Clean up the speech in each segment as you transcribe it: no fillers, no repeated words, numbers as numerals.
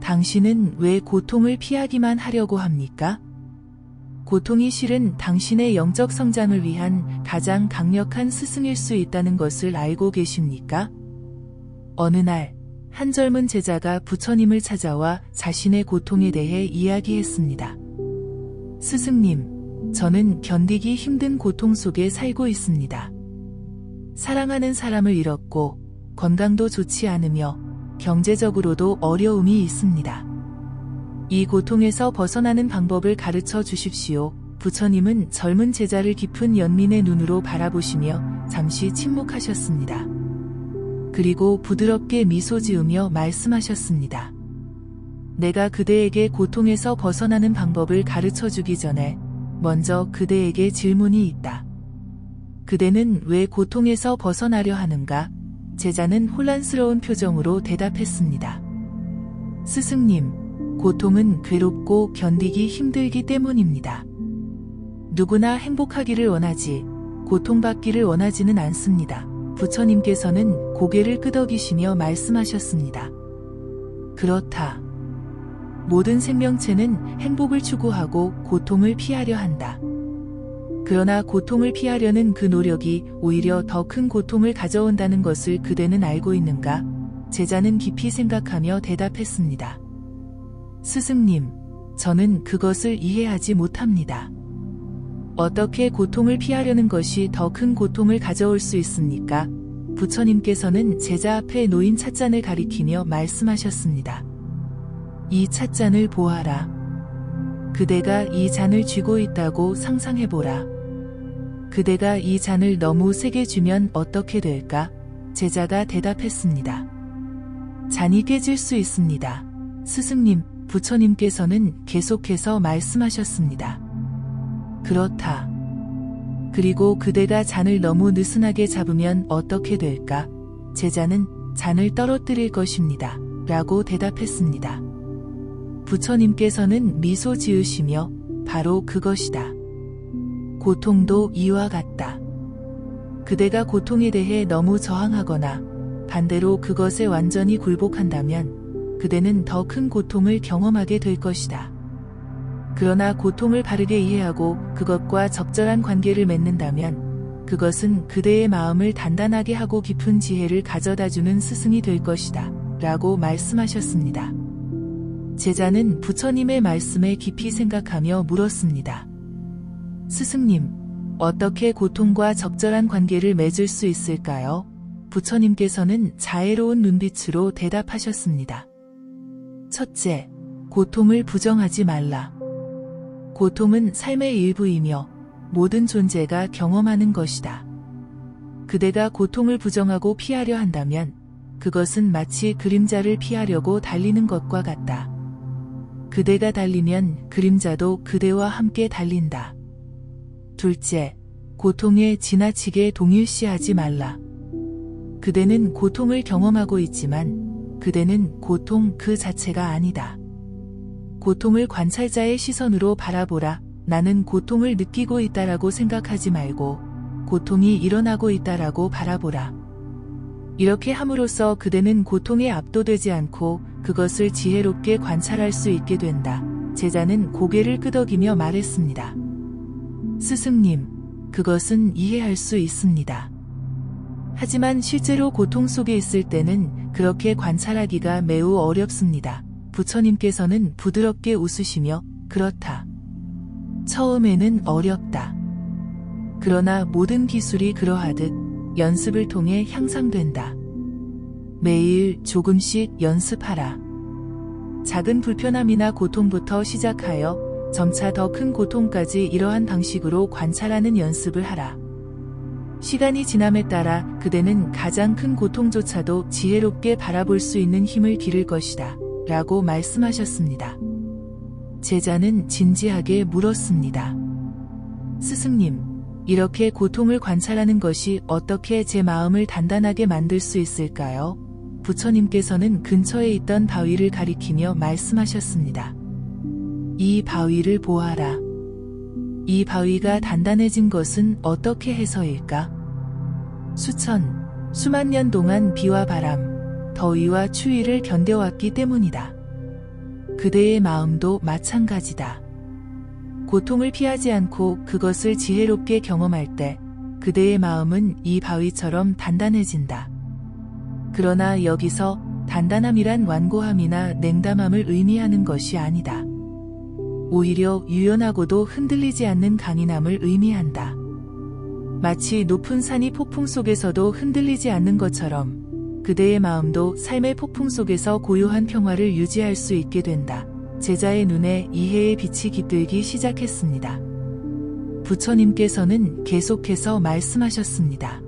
당신은 왜 고통을 피하기만 하려고 합니까? 고통이 실은 당신의 영적 성장을 위한 가장 강력한 스승일 수 있다는 것을 알고 계십니까? 어느 날, 한 젊은 제자가 부처님을 찾아와 자신의 고통에 대해 이야기했습니다. 스승님, 저는 견디기 힘든 고통 속에 살고 있습니다. 사랑하는 사람을 잃었고, 건강도 좋지 않으며, 경제적으로도 어려움이 있습니다. 이 고통에서 벗어나는 방법을 가르쳐 주십시오. 부처님은 젊은 제자를 깊은 연민의 눈으로 바라보시며 잠시 침묵하셨습니다. 그리고 부드럽게 미소 지으며 말씀하셨습니다. 내가 그대에게 고통에서 벗어나는 방법을 가르쳐 주기 전에 먼저 그대에게 질문이 있다. 그대는 왜 고통에서 벗어나려 하는가? 제자는 혼란스러운 표정으로 대답했습니다. 스승님, 고통은 괴롭고 견디기 힘들기 때문입니다. 누구나 행복하기를 원하지, 고통받기를 원하지는 않습니다. 부처님께서는 고개를 끄덕이시며 말씀하셨습니다. 그렇다. 모든 생명체는 행복을 추구하고 고통을 피하려 한다. 그러나 고통을 피하려는 그 노력이 오히려 더 큰 고통을 가져온다는 것을 그대는 알고 있는가? 제자는 깊이 생각하며 대답했습니다. 스승님, 저는 그것을 이해하지 못합니다. 어떻게 고통을 피하려는 것이 더 큰 고통을 가져올 수 있습니까? 부처님께서는 제자 앞에 놓인 찻잔을 가리키며 말씀하셨습니다. 이 찻잔을 보아라. 그대가 이 잔을 쥐고 있다고 상상해보라. 그대가 이 잔을 너무 세게 쥐면 어떻게 될까? 제자가 대답했습니다. 잔이 깨질 수 있습니다. 스승님, 부처님께서는 계속해서 말씀하셨습니다. 그렇다. 그리고 그대가 잔을 너무 느슨하게 잡으면 어떻게 될까? 제자는 잔을 떨어뜨릴 것입니다. 라고 대답했습니다. 부처님께서는 미소 지으시며 바로 그것이다. 고통도 이와 같다. 그대가 고통에 대해 너무 저항하거나 반대로 그것에 완전히 굴복한다면 그대는 더 큰 고통을 경험하게 될 것이다. 그러나 고통을 바르게 이해하고 그것과 적절한 관계를 맺는다면 그것은 그대의 마음을 단단하게 하고 깊은 지혜를 가져다주는 스승이 될 것이다. 라고 말씀하셨습니다. 제자는 부처님의 말씀에 깊이 생각하며 물었습니다. 스승님, 어떻게 고통과 적절한 관계를 맺을 수 있을까요? 부처님께서는 자애로운 눈빛으로 대답하셨습니다. 첫째, 고통을 부정하지 말라. 고통은 삶의 일부이며 모든 존재가 경험하는 것이다. 그대가 고통을 부정하고 피하려 한다면 그것은 마치 그림자를 피하려고 달리는 것과 같다. 그대가 달리면 그림자도 그대와 함께 달린다. 둘째, 고통에 지나치게 동일시하지 말라. 그대는 고통을 경험하고 있지만 그대는 고통 그 자체가 아니다. 고통을 관찰자의 시선으로 바라보라. 나는 고통을 느끼고 있다라고 생각하지 말고 고통이 일어나고 있다라고 바라보라. 이렇게 함으로써 그대는 고통에 압도되지 않고 그것을 지혜롭게 관찰할 수 있게 된다. 제자는 고개를 끄덕이며 말했습니다. 스승님, 그것은 이해할 수 있습니다. 하지만 실제로 고통 속에 있을 때는 그렇게 관찰하기가 매우 어렵습니다. 부처님께서는 부드럽게 웃으시며 그렇다. 처음에는 어렵다. 그러나 모든 기술이 그러하듯 연습을 통해 향상된다. 매일 조금씩 연습하라. 작은 불편함이나 고통부터 시작하여 점차 더 큰 고통까지 이러한 방식으로 관찰하는 연습을 하라. 시간이 지남에 따라 그대는 가장 큰 고통조차도 지혜롭게 바라볼 수 있는 힘을 기를 것이다. 라고 말씀하셨습니다. 제자는 진지하게 물었습니다. 스승님, 이렇게 고통을 관찰하는 것이 어떻게 제 마음을 단단하게 만들 수 있을까요? 부처님께서는 근처에 있던 바위를 가리키며 말씀하셨습니다. 이 바위를 보아라. 이 바위가 단단해진 것은 어떻게 해서일까? 수만 년 동안 비와 바람, 더위와 추위를 견뎌왔기 때문이다. 그대의 마음도 마찬가지다. 고통을 피하지 않고 그것을 지혜롭게 경험할 때 그대의 마음은 이 바위처럼 단단해진다. 그러나 여기서 단단함이란 완고함이나 냉담함을 의미하는 것이 아니다. 오히려 유연하고도 흔들리지 않는 강인함을 의미한다. 마치 높은 산이 폭풍 속에서도 흔들리지 않는 것처럼 그대의 마음도 삶의 폭풍 속에서 고요한 평화를 유지할 수 있게 된다. 제자의 눈에 이해의 빛이 깃들기 시작했습니다. 부처님께서는 계속해서 말씀하셨습니다.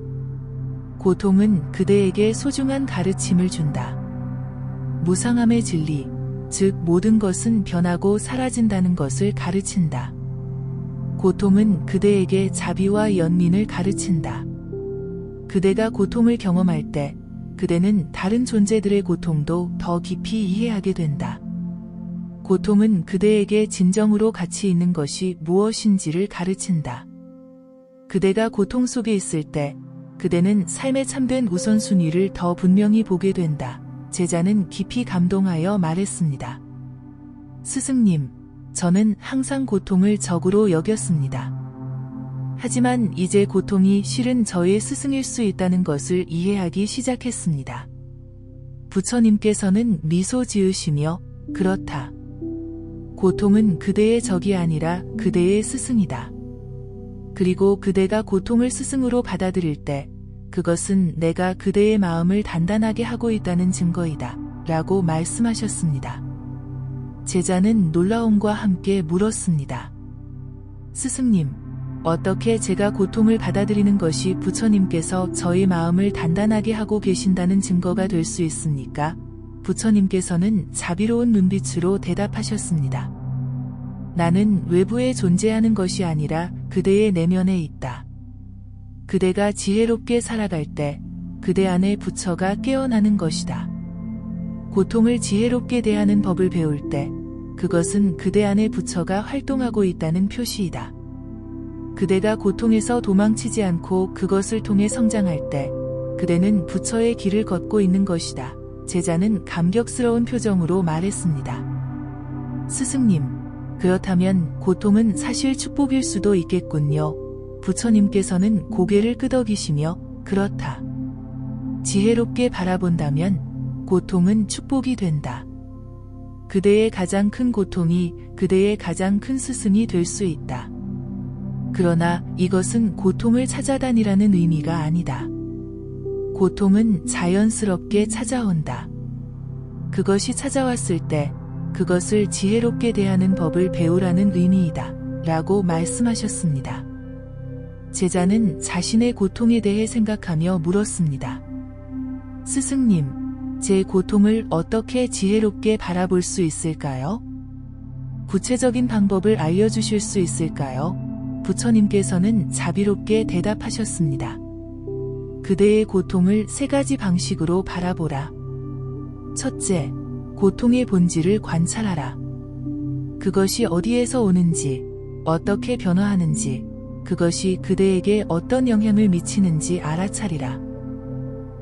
고통은 그대에게 소중한 가르침을 준다. 무상함의 진리, 즉 모든 것은 변하고 사라진다는 것을 가르친다. 고통은 그대에게 자비와 연민을 가르친다. 그대가 고통을 경험할 때 그대는 다른 존재들의 고통도 더 깊이 이해하게 된다. 고통은 그대에게 진정으로 가치 있는 것이 무엇인지를 가르친다. 그대가 고통 속에 있을 때 그대는 삶의 참된 우선순위를 더 분명히 보게 된다. 제자는 깊이 감동하여 말했습니다. 스승님, 저는 항상 고통을 적으로 여겼습니다. 하지만 이제 고통이 실은 저의 스승일 수 있다는 것을 이해하기 시작했습니다. 부처님께서는 미소 지으시며 그렇다. 고통은 그대의 적이 아니라 그대의 스승이다. 그리고 그대가 고통을 스승으로 받아들일 때 그것은 내가 그대의 마음을 단단하게 하고 있다는 증거이다. 라고 말씀하셨습니다. 제자는 놀라움과 함께 물었습니다. 스승님, 어떻게 제가 고통을 받아들이는 것이 부처님께서 저의 마음을 단단하게 하고 계신다는 증거가 될 수 있습니까? 부처님께서는 자비로운 눈빛으로 대답하셨습니다. 나는 외부에 존재하는 것이 아니라 그대의 내면에 있다. 그대가 지혜롭게 살아갈 때 그대 안에 부처가 깨어나는 것이다. 고통을 지혜롭게 대하는 법을 배울 때 그것은 그대 안에 부처가 활동하고 있다는 표시이다. 그대가 고통에서 도망치지 않고 그것을 통해 성장할 때 그대는 부처의 길을 걷고 있는 것이다. 제자는 감격스러운 표정으로 말했습니다. 스승님, 그렇다면 고통은 사실 축복일 수도 있겠군요. 부처님께서는 고개를 끄덕이시며 그렇다. 지혜롭게 바라본다면 고통은 축복이 된다. 그대의 가장 큰 고통이 그대의 가장 큰 스승이 될 수 있다. 그러나 이것은 고통을 찾아다니라는 의미가 아니다. 고통은 자연스럽게 찾아온다. 그것이 찾아왔을 때 그것을 지혜롭게 대하는 법을 배우라는 의미이다. 라고 말씀하셨습니다. 제자는 자신의 고통에 대해 생각하며 물었습니다. 스승님, 제 고통을 어떻게 지혜롭게 바라볼 수 있을까요? 구체적인 방법을 알려주실 수 있을까요? 부처님께서는 자비롭게 대답하셨습니다. 그대의 고통을 세 가지 방식으로 바라보라. 첫째, 고통의 본질을 관찰하라. 그것이 어디에서 오는지, 어떻게 변화하는지, 그것이 그대에게 어떤 영향을 미치는지 알아차리라.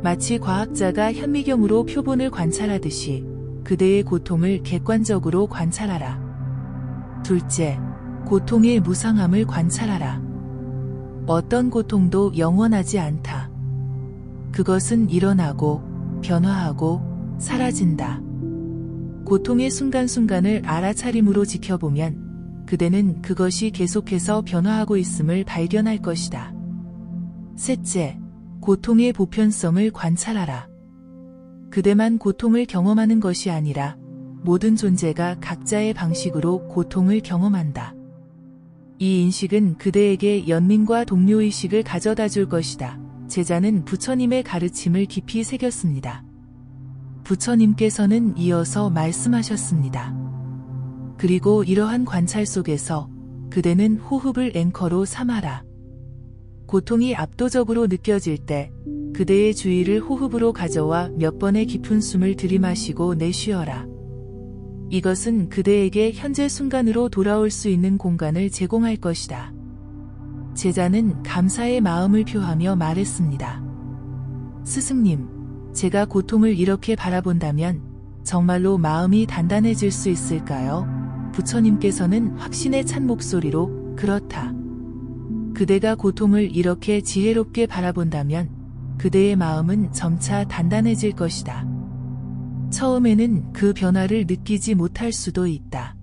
마치 과학자가 현미경으로 표본을 관찰하듯이 그대의 고통을 객관적으로 관찰하라. 둘째, 고통의 무상함을 관찰하라. 어떤 고통도 영원하지 않다. 그것은 일어나고 변화하고 사라진다. 고통의 순간순간을 알아차림으로 지켜보면 그대는 그것이 계속해서 변화하고 있음을 발견할 것이다. 셋째, 고통의 보편성을 관찰하라. 그대만 고통을 경험하는 것이 아니라 모든 존재가 각자의 방식으로 고통을 경험한다. 이 인식은 그대에게 연민과 동료의식을 가져다 줄 것이다. 제자는 부처님의 가르침을 깊이 새겼습니다. 부처님께서는 이어서 말씀하셨습니다. 그리고 이러한 관찰 속에서 그대는 호흡을 앵커로 삼아라. 고통이 압도적으로 느껴질 때 그대의 주의를 호흡으로 가져와 몇 번의 깊은 숨을 들이마시고 내쉬어라. 이것은 그대에게 현재 순간으로 돌아올 수 있는 공간을 제공할 것이다. 제자는 감사의 마음을 표하며 말했습니다. 스승님, 제가 고통을 이렇게 바라본다면 정말로 마음이 단단해질 수 있을까요? 부처님께서는 확신에 찬 목소리로 그렇다. 그대가 고통을 이렇게 지혜롭게 바라본다면 그대의 마음은 점차 단단해질 것이다. 처음에는 그 변화를 느끼지 못할 수도 있다.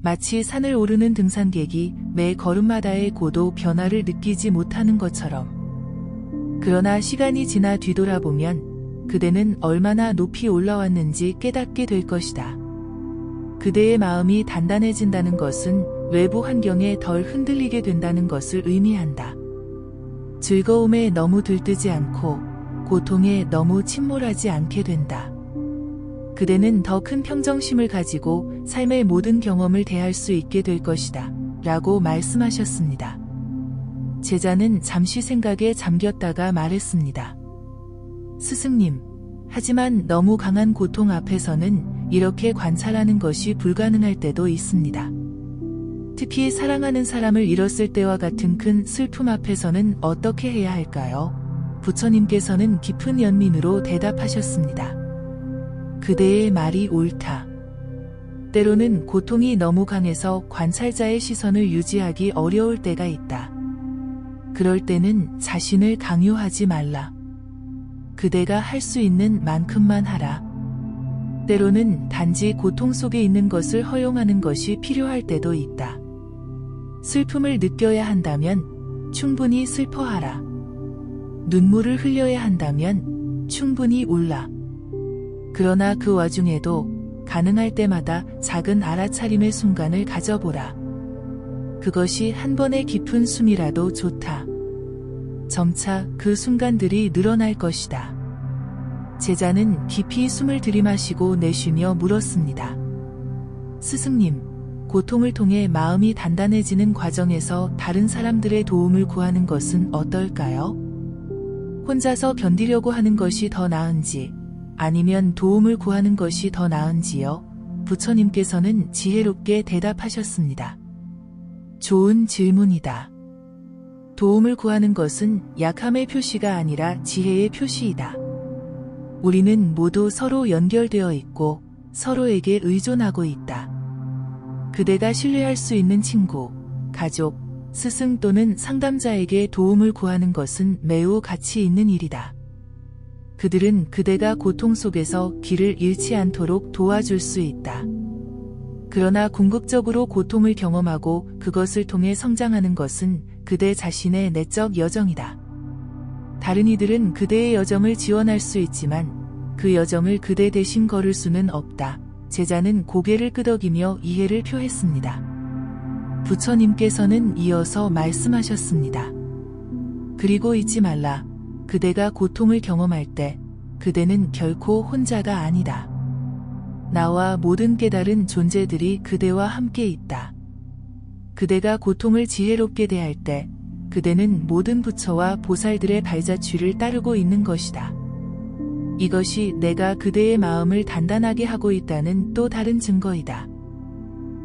마치 산을 오르는 등산객이 매 걸음마다의 고도 변화를 느끼지 못하는 것처럼. 그러나 시간이 지나 뒤돌아보면 그대는 얼마나 높이 올라왔는지 깨닫게 될 것이다. 그대의 마음이 단단해진다는 것은 외부 환경에 덜 흔들리게 된다는 것을 의미한다. 즐거움에 너무 들뜨지 않고 고통에 너무 침몰하지 않게 된다. 그대는 더 큰 평정심을 가지고 삶의 모든 경험을 대할 수 있게 될 것이다. 라고 말씀하셨습니다. 제자는 잠시 생각에 잠겼다가 말했습니다. 스승님, 하지만 너무 강한 고통 앞에서는 이렇게 관찰하는 것이 불가능할 때도 있습니다. 특히 사랑하는 사람을 잃었을 때와 같은 큰 슬픔 앞에서는 어떻게 해야 할까요? 부처님께서는 깊은 연민으로 대답하셨습니다. 그대의 말이 옳다. 때로는 고통이 너무 강해서 관찰자의 시선을 유지하기 어려울 때가 있다. 그럴 때는 자신을 강요하지 말라. 그대가 할 수 있는 만큼만 하라. 때로는 단지 고통 속에 있는 것을 허용하는 것이 필요할 때도 있다. 슬픔을 느껴야 한다면 충분히 슬퍼하라. 눈물을 흘려야 한다면 충분히 울라. 그러나 그 와중에도 가능할 때마다 작은 알아차림의 순간을 가져보라. 그것이 한 번의 깊은 숨이라도 좋다. 점차 그 순간들이 늘어날 것이다. 제자는 깊이 숨을 들이마시고 내쉬며 물었습니다. 스승님, 고통을 통해 마음이 단단해지는 과정에서 다른 사람들의 도움을 구하는 것은 어떨까요? 혼자서 견디려고 하는 것이 더 나은지, 아니면 도움을 구하는 것이 더 나은지요? 부처님께서는 지혜롭게 대답하셨습니다. 좋은 질문이다. 도움을 구하는 것은 약함의 표시가 아니라 지혜의 표시이다. 우리는 모두 서로 연결되어 있고 서로에게 의존하고 있다. 그대가 신뢰할 수 있는 친구, 가족, 스승 또는 상담자에게 도움을 구하는 것은 매우 가치 있는 일이다. 그들은 그대가 고통 속에서 길을 잃지 않도록 도와줄 수 있다. 그러나 궁극적으로 고통을 경험하고 그것을 통해 성장하는 것은 그대 자신의 내적 여정이다. 다른 이들은 그대의 여정을 지원할 수 있지만 그 여정을 그대 대신 걸을 수는 없다. 제자는 고개를 끄덕이며 이해를 표했습니다. 부처님께서는 이어서 말씀하셨습니다. 그리고 잊지 말라. 그대가 고통을 경험할 때 그대는 결코 혼자가 아니다. 나와 모든 깨달은 존재들이 그대와 함께 있다. 그대가 고통을 지혜롭게 대할 때 그대는 모든 부처와 보살들의 발자취를 따르고 있는 것이다. 이것이 내가 그대의 마음을 단단하게 하고 있다는 또 다른 증거이다.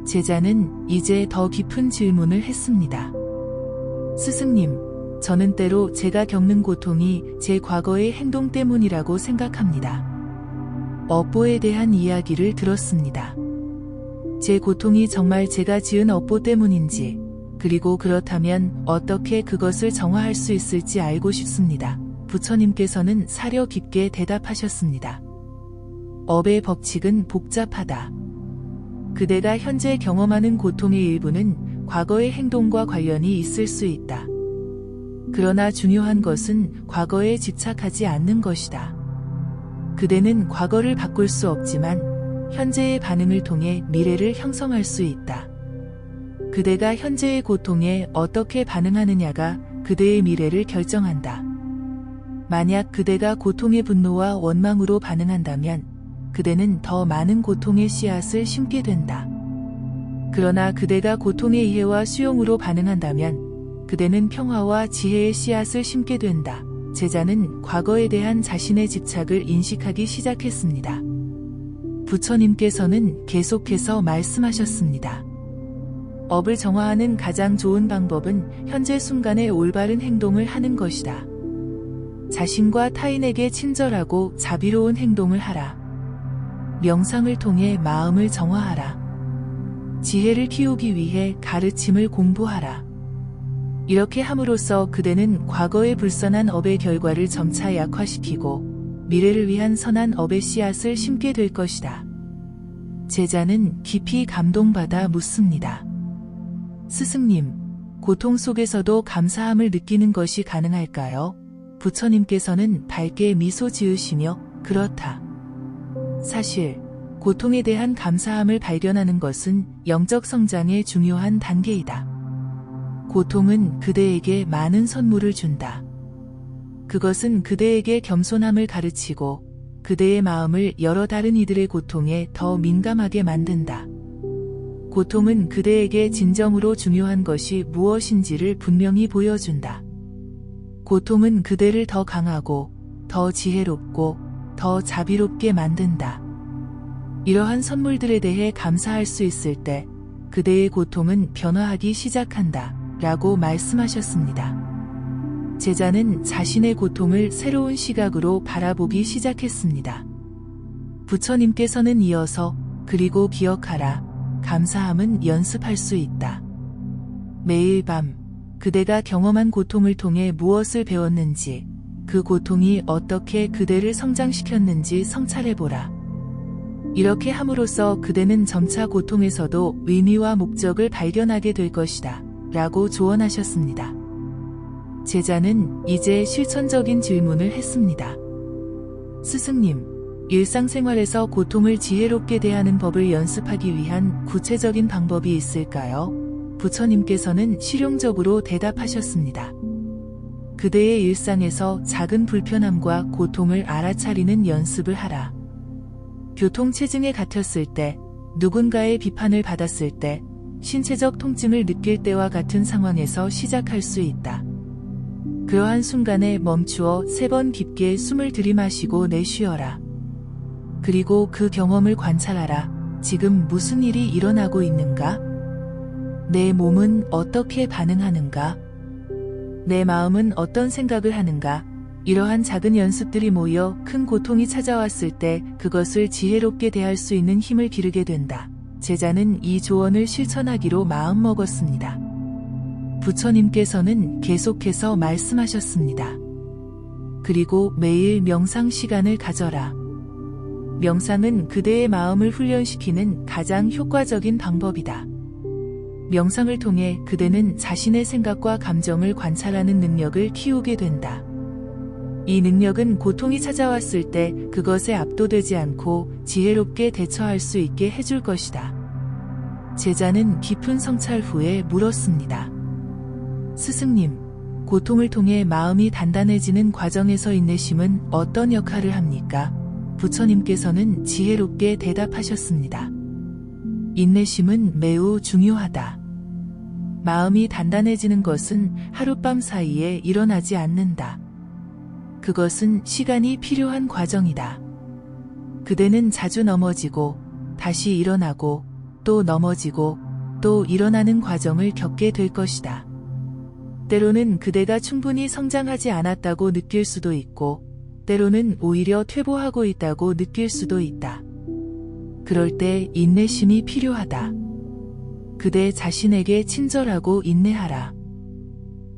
제자는 이제 더 깊은 질문을 했습니다. 스승님, 저는 때로 제가 겪는 고통이 제 과거의 행동 때문이라고 생각합니다. 업보에 대한 이야기를 들었습니다. 제 고통이 정말 제가 지은 업보 때문인지, 그리고 그렇다면 어떻게 그것을 정화할 수 있을지 알고 싶습니다. 부처님께서는 사려 깊게 대답하셨습니다. 업의 법칙은 복잡하다. 그대가 현재 경험하는 고통의 일부는 과거의 행동과 관련이 있을 수 있다. 그러나 중요한 것은 과거에 집착하지 않는 것이다. 그대는 과거를 바꿀 수 없지만 현재의 반응을 통해 미래를 형성할 수 있다. 그대가 현재의 고통에 어떻게 반응하느냐가 그대의 미래를 결정한다. 만약 그대가 고통의 분노와 원망으로 반응한다면 그대는 더 많은 고통의 씨앗을 심게 된다. 그러나 그대가 고통의 이해와 수용으로 반응한다면 그대는 평화와 지혜의 씨앗을 심게 된다. 제자는 과거에 대한 자신의 집착을 인식하기 시작했습니다. 부처님께서는 계속해서 말씀하셨습니다. 업을 정화하는 가장 좋은 방법은 현재 순간에 올바른 행동을 하는 것이다. 자신과 타인에게 친절하고 자비로운 행동을 하라. 명상을 통해 마음을 정화하라. 지혜를 키우기 위해 가르침을 공부하라. 이렇게 함으로써 그대는 과거의 불선한 업의 결과를 점차 약화시키고 미래를 위한 선한 업의 씨앗을 심게 될 것이다. 제자는 깊이 감동받아 묻습니다. 스승님, 고통 속에서도 감사함을 느끼는 것이 가능할까요? 부처님께서는 밝게 미소 지으시며 그렇다. 사실 고통에 대한 감사함을 발견하는 것은 영적 성장의 중요한 단계이다. 고통은 그대에게 많은 선물을 준다. 그것은 그대에게 겸손함을 가르치고 그대의 마음을 여러 다른 이들의 고통에 더 민감하게 만든다. 고통은 그대에게 진정으로 중요한 것이 무엇인지를 분명히 보여준다. 고통은 그대를 더 강하고 더 지혜롭고 더 자비롭게 만든다. 이러한 선물들에 대해 감사할 수 있을 때 그대의 고통은 변화하기 시작한다 라고 말씀하셨습니다. 제자는 자신의 고통을 새로운 시각으로 바라보기 시작했습니다. 부처님께서는 이어서 그리고 기억하라. 감사함은 연습할 수 있다. 매일 밤 그대가 경험한 고통을 통해 무엇을 배웠는지, 그 고통이 어떻게 그대를 성장시켰는지 성찰해보라. 이렇게 함으로써 그대는 점차 고통에서도 의미와 목적을 발견하게 될 것이다. 라고 조언하셨습니다. 제자는 이제 실천적인 질문을 했습니다. 스승님, 일상생활에서 고통을 지혜롭게 대하는 법을 연습하기 위한 구체적인 방법이 있을까요? 부처님께서는 실용적으로 대답하셨습니다. 그대의 일상에서 작은 불편함과 고통을 알아차리는 연습을 하라. 교통체증에 갇혔을 때, 누군가의 비판을 받았을 때, 신체적 통증을 느낄 때와 같은 상황에서 시작할 수 있다. 그러한 순간에 멈추어 3번 깊게 숨을 들이마시고 내쉬어라. 그리고 그 경험을 관찰하라. 지금 무슨 일이 일어나고 있는가? 내 몸은 어떻게 반응하는가? 내 마음은 어떤 생각을 하는가? 이러한 작은 연습들이 모여 큰 고통이 찾아왔을 때 그것을 지혜롭게 대할 수 있는 힘을 기르게 된다. 제자는 이 조언을 실천하기로 마음먹었습니다. 부처님께서는 계속해서 말씀하셨습니다. 그리고 매일 명상 시간을 가져라. 명상은 그대의 마음을 훈련시키는 가장 효과적인 방법이다. 명상을 통해 그대는 자신의 생각과 감정을 관찰하는 능력을 키우게 된다. 이 능력은 고통이 찾아왔을 때 그것에 압도되지 않고 지혜롭게 대처할 수 있게 해줄 것이다. 제자는 깊은 성찰 후에 물었습니다. 스승님, 고통을 통해 마음이 단단해지는 과정에서 인내심은 어떤 역할을 합니까? 부처님께서는 지혜롭게 대답하셨습니다. 인내심은 매우 중요하다. 마음이 단단해지는 것은 하룻밤 사이에 일어나지 않는다. 그것은 시간이 필요한 과정이다. 그대는 자주 넘어지고 다시 일어나고 또 넘어지고 또 일어나는 과정을 겪게 될 것이다. 때로는 그대가 충분히 성장하지 않았다고 느낄 수도 있고 때로는 오히려 퇴보하고 있다고 느낄 수도 있다. 그럴 때 인내심이 필요하다. 그대 자신에게 친절하고 인내하라.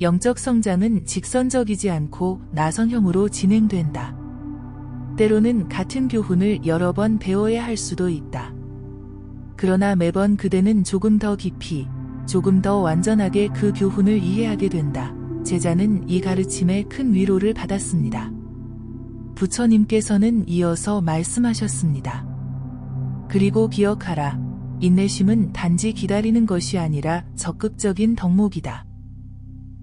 영적 성장은 직선적이지 않고 나선형으로 진행된다. 때로는 같은 교훈을 여러 번 배워야 할 수도 있다. 그러나 매번 그대는 조금 더 깊이, 조금 더 완전하게 그 교훈을 이해하게 된다. 제자는 이 가르침에 큰 위로를 받았습니다. 부처님께서는 이어서 말씀하셨습니다. 그리고 기억하라. 인내심은 단지 기다리는 것이 아니라 적극적인 덕목이다.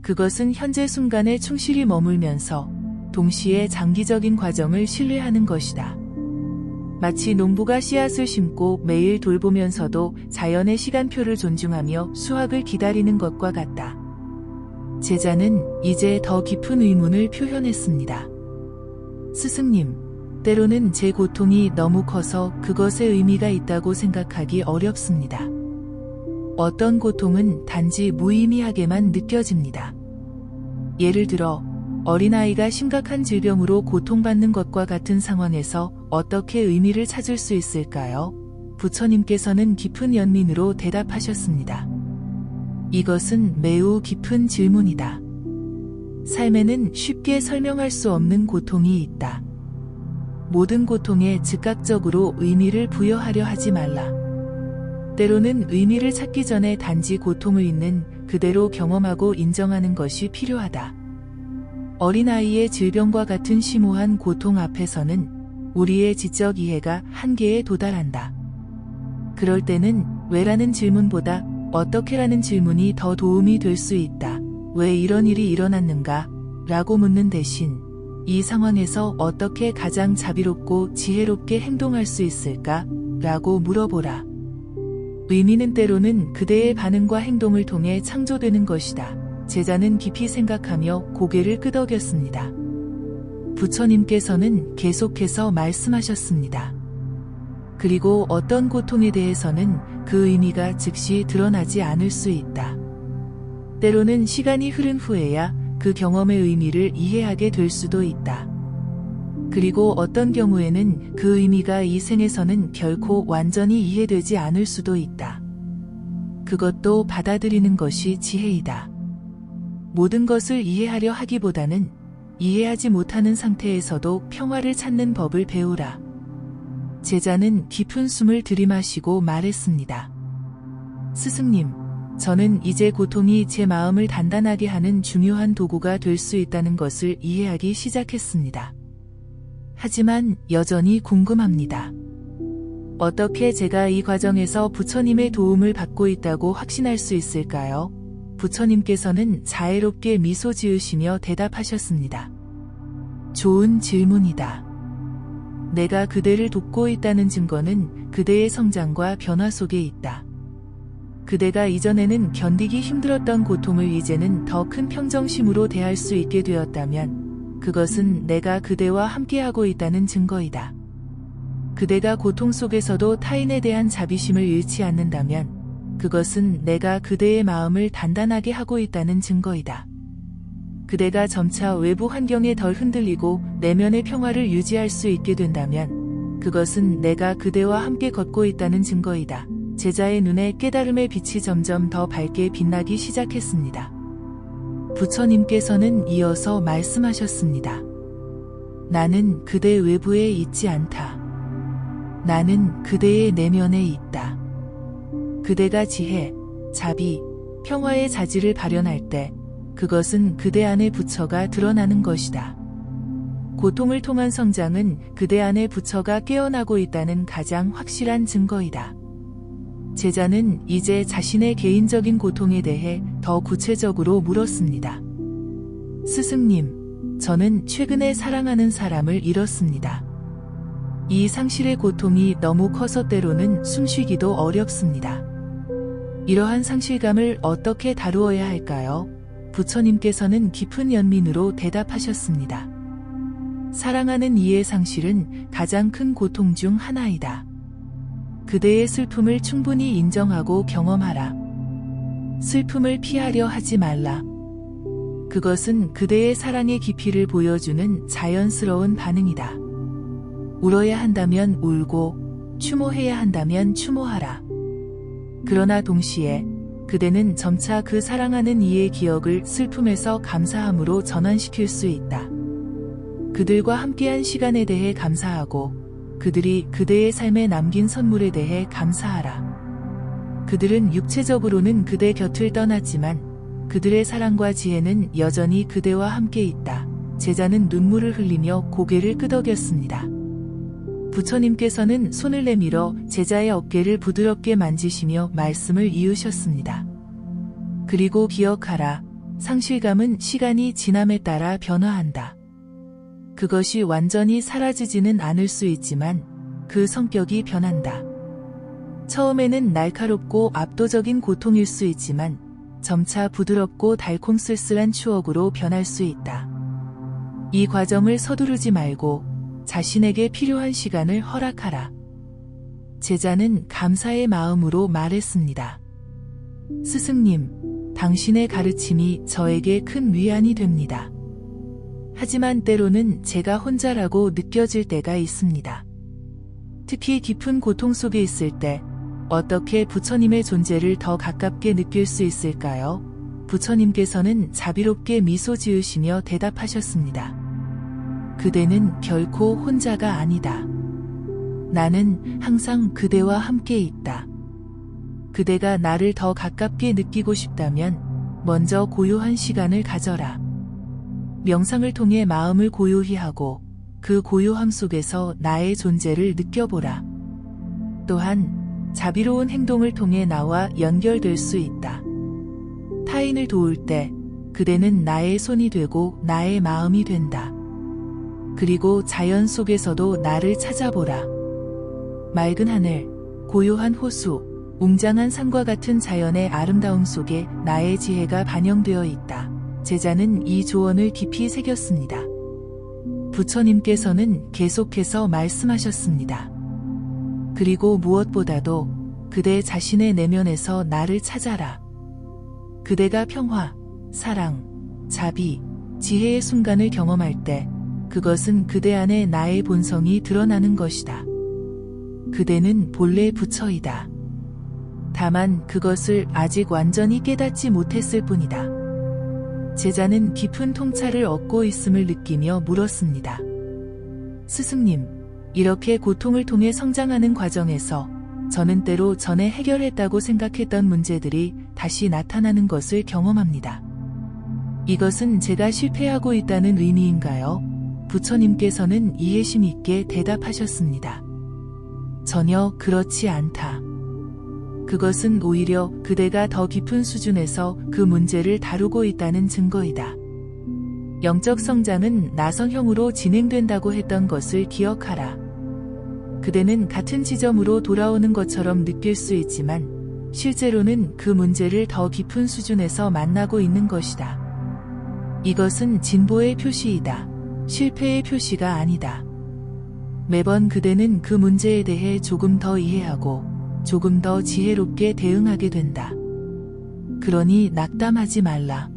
그것은 현재 순간에 충실히 머물면서 동시에 장기적인 과정을 신뢰하는 것이다. 마치 농부가 씨앗을 심고 매일 돌보면서도 자연의 시간표를 존중하며 수확을 기다리는 것과 같다. 제자는 이제 더 깊은 의문을 표현했습니다. 스승님, 때로는 제 고통이 너무 커서 그것에 의미가 있다고 생각하기 어렵습니다. 어떤 고통은 단지 무의미하게만 느껴집니다. 예를 들어, 어린아이가 심각한 질병으로 고통받는 것과 같은 상황에서 어떻게 의미를 찾을 수 있을까요? 부처님께서는 깊은 연민으로 대답하셨습니다. 이것은 매우 깊은 질문이다. 삶에는 쉽게 설명할 수 없는 고통이 있다. 모든 고통에 즉각적으로 의미를 부여하려 하지 말라. 때로는 의미를 찾기 전에 단지 고통을 있는 그대로 경험하고 인정하는 것이 필요하다. 어린아이의 질병과 같은 심오한 고통 앞에서는 우리의 지적 이해가 한계에 도달한다. 그럴 때는 왜라는 질문보다 어떻게라는 질문이 더 도움이 될 수 있다. 왜 이런 일이 일어났는가? 라고 묻는 대신 이 상황에서 어떻게 가장 자비롭고 지혜롭게 행동할 수 있을까? 라고 물어보라. 의미는 때로는 그대의 반응과 행동을 통해 창조되는 것이다. 제자는 깊이 생각하며 고개를 끄덕였습니다. 부처님께서는 계속해서 말씀하셨습니다. 그리고 어떤 고통에 대해서는 그 의미가 즉시 드러나지 않을 수 있다. 때로는 시간이 흐른 후에야 그 경험의 의미를 이해하게 될 수도 있다. 그리고 어떤 경우에는 그 의미가 이 생에서는 결코 완전히 이해되지 않을 수도 있다. 그것도 받아들이는 것이 지혜이다. 모든 것을 이해하려 하기보다는 이해하지 못하는 상태에서도 평화를 찾는 법을 배우라. 제자는 깊은 숨을 들이마시고 말했습니다. 스승님, 저는 이제 고통이 제 마음을 단단하게 하는 중요한 도구가 될 수 있다는 것을 이해하기 시작했습니다. 하지만 여전히 궁금합니다. 어떻게 제가 이 과정에서 부처님의 도움을 받고 있다고 확신할 수 있을까요? 부처님께서는 자애롭게 미소 지으시며 대답하셨습니다. 좋은 질문이다. 내가 그대를 돕고 있다는 증거는 그대의 성장과 변화 속에 있다. 그대가 이전에는 견디기 힘들었던 고통을 이제는 더 큰 평정심으로 대할 수 있게 되었다면 그것은 내가 그대와 함께하고 있다는 증거이다. 그대가 고통 속에서도 타인에 대한 자비심을 잃지 않는다면 그것은 내가 그대의 마음을 단단하게 하고 있다는 증거이다. 그대가 점차 외부 환경에 덜 흔들리고 내면의 평화를 유지할 수 있게 된다면 그것은 내가 그대와 함께 걷고 있다는 증거이다. 제자의 눈에 깨달음의 빛이 점점 더 밝게 빛나기 시작했습니다. 부처님께서는 이어서 말씀하셨습니다. 나는 그대 외부에 있지 않다. 나는 그대의 내면에 있다. 그대가 지혜, 자비, 평화의 자질을 발현할 때 그것은 그대 안의 부처가 드러나는 것이다. 고통을 통한 성장은 그대 안의 부처가 깨어나고 있다는 가장 확실한 증거이다. 제자는 이제 자신의 개인적인 고통에 대해 더 구체적으로 물었습니다. 스승님, 저는 최근에 사랑하는 사람을 잃었습니다. 이 상실의 고통이 너무 커서 때로는 숨쉬기도 어렵습니다. 이러한 상실감을 어떻게 다루어야 할까요? 부처님께서는 깊은 연민으로 대답하셨습니다. 사랑하는 이의 상실은 가장 큰 고통 중 하나이다. 그대의 슬픔을 충분히 인정하고 경험하라. 슬픔을 피하려 하지 말라. 그것은 그대의 사랑의 깊이를 보여주는 자연스러운 반응이다. 울어야 한다면 울고, 추모해야 한다면 추모하라. 그러나 동시에 그대는 점차 그 사랑하는 이의 기억을 슬픔에서 감사함으로 전환시킬 수 있다. 그들과 함께한 시간에 대해 감사하고 그들이 그대의 삶에 남긴 선물에 대해 감사하라. 그들은 육체적으로는 그대 곁을 떠났지만 그들의 사랑과 지혜는 여전히 그대와 함께 있다. 제자는 눈물을 흘리며 고개를 끄덕였습니다. 부처님께서는 손을 내밀어 제자의 어깨를 부드럽게 만지시며 말씀을 이으셨습니다. 그리고 기억하라. 상실감은 시간이 지남에 따라 변화한다. 그것이 완전히 사라지지는 않을 수 있지만 그 성격이 변한다. 처음에는 날카롭고 압도적인 고통일 수 있지만 점차 부드럽고 달콤 쓸쓸한 추억으로 변할 수 있다. 이 과정을 서두르지 말고 자신에게 필요한 시간을 허락하라. 제자는 감사의 마음으로 말했습니다. 스승님, 당신의 가르침이 저에게 큰 위안이 됩니다. 하지만 때로는 제가 혼자라고 느껴질 때가 있습니다. 특히 깊은 고통 속에 있을 때 어떻게 부처님의 존재를 더 가깝게 느낄 수 있을까요? 부처님께서는 자비롭게 미소 지으시며 대답하셨습니다. 그대는 결코 혼자가 아니다. 나는 항상 그대와 함께 있다. 그대가 나를 더 가깝게 느끼고 싶다면 먼저 고요한 시간을 가져라. 명상을 통해 마음을 고요히 하고 그 고요함 속에서 나의 존재를 느껴보라. 또한 자비로운 행동을 통해 나와 연결될 수 있다. 타인을 도울 때 그대는 나의 손이 되고 나의 마음이 된다. 그리고 자연 속에서도 나를 찾아보라. 맑은 하늘, 고요한 호수, 웅장한 산과 같은 자연의 아름다움 속에 나의 지혜가 반영되어 있다. 제자는 이 조언을 깊이 새겼습니다. 부처님께서는 계속해서 말씀하셨습니다. 그리고 무엇보다도 그대 자신의 내면에서 나를 찾아라. 그대가 평화, 사랑, 자비, 지혜의 순간을 경험할 때 그것은 그대 안에 나의 본성이 드러나는 것이다. 그대는 본래 부처이다. 다만 그것을 아직 완전히 깨닫지 못했을 뿐이다. 제자는 깊은 통찰을 얻고 있음을 느끼며 물었습니다. 스승님, 이렇게 고통을 통해 성장하는 과정에서 저는 때로 전에 해결했다고 생각했던 문제들이 다시 나타나는 것을 경험합니다. 이것은 제가 실패하고 있다는 의미인가요? 부처님께서는 이해심 있게 대답하셨습니다. 전혀 그렇지 않다. 그것은 오히려 그대가 더 깊은 수준에서 그 문제를 다루고 있다는 증거이다. 영적 성장은 나선형으로 진행된다고 했던 것을 기억하라. 그대는 같은 지점으로 돌아오는 것처럼 느낄 수 있지만 실제로는 그 문제를 더 깊은 수준에서 만나고 있는 것이다. 이것은 진보의 표시이다. 실패의 표시가 아니다. 매번 그대는 그 문제에 대해 조금 더 이해하고 조금 더 지혜롭게 대응하게 된다. 그러니 낙담하지 말라.